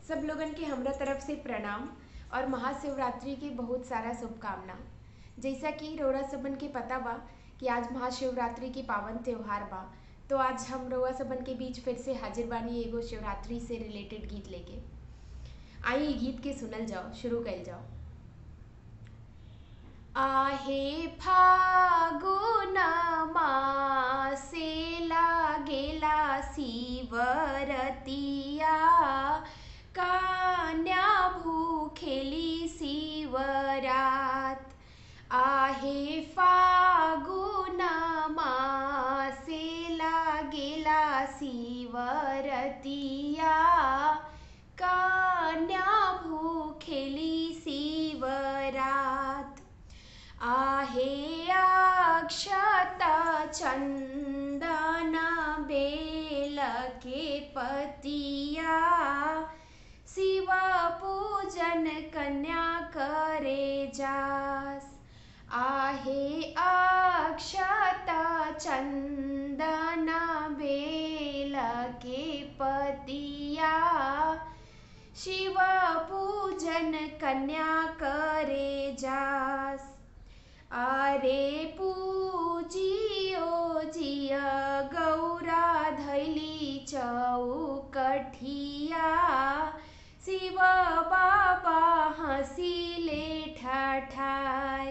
सब लोगन के हमरा तरफ से प्रणाम और महाशिवरात्रि की बहुत सारा शुभकामना। जैसा कि रउरा सबन के पता बा कि आज महाशिवरात्रि की पावन त्योहार बा, तो आज हम रउआ सबन के बीच फिर से हाजिर बानी एगो शिवरात्रि से रिलेटेड गीत लेके। आई गीत के सुनल जाओ, शुरू कइल जाओ। आहे फागुन मासे लागेला शिवरतिया, कन्या भूखेली शिवरात। आहे फागुन मासे लागेला शिवरतिया, कन्या भूखेली शिवरात। आहे अक्षत चंदन बेल के पतिया, शिव पूजन कन्या करे जास। आहे अक्षत चंदन बेल के पतिया, शिव पूजन कन्या करे जास। अरे पूजियो जिया गौरा धैली चौकठिया, शिव बाबा हंसिले ठाठाय।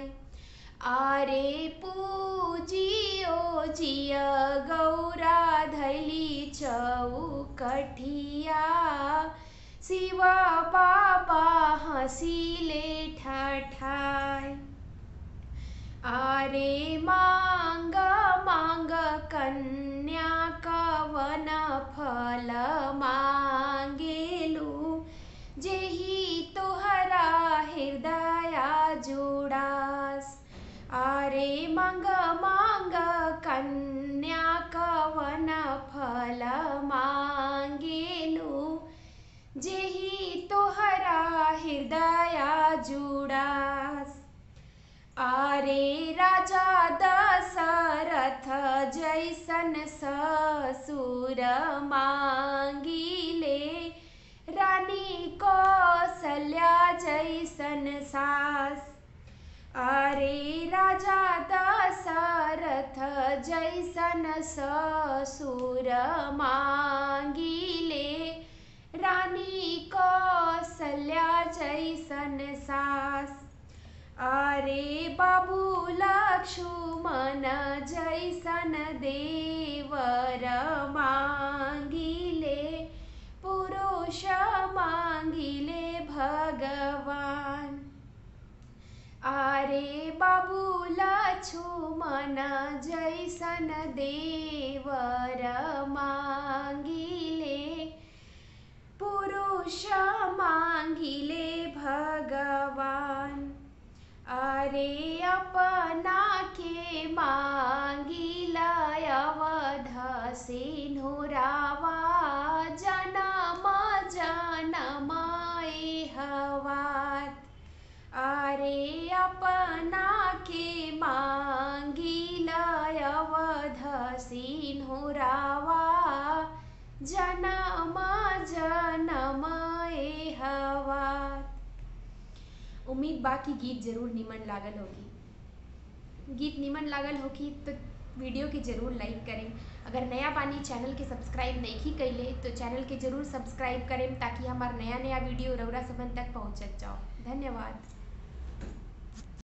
अरे पूजियो जिया गौरा धैली चौकठिया, शिव बाबा हंसिले ठाठाय। अरे मांग मांग कन्या कवन फल मांगेलू, जेहि तोहरा हृदया जुड़ास। अरे मांग मांग कन्या कवन फल मांगेलू, जेहि तोहरा हृदया जुड़ास। अरे राजा दशरथ जैसन ससुर मांगिले, रानी कौशल्या जैसन सास। अरे राजा दशरथ जैसन ससुर मांगिले, रानी कौशल्या जैसन सास। अरे बाबू लक्ष्मण जैसन देवर मांगिले, पुरुष मांगिले भगवान। अरे बाबू लक्ष्मण जैसन देवर मांगिले, पुरुष मांगिले भगवान। अरे अपना के मांगिला अवध सिंधुरावा, जनम जनम एहवात। अरे अपना के मांगिला अवध सिंधुरावा, जनम जनम एहवात। उम्मीद बा कि गीत जरूर निमन लागल होगी। गीत निमन लागल होगी तो वीडियो के जरूर लाइक करें। अगर नया बानी चैनल के सब्सक्राइब नहीं कैले तो चैनल के जरूर सब्सक्राइब करें, ताकि हमार नया नया वीडियो रउरा सबन तक पहुँचत जाओ। धन्यवाद।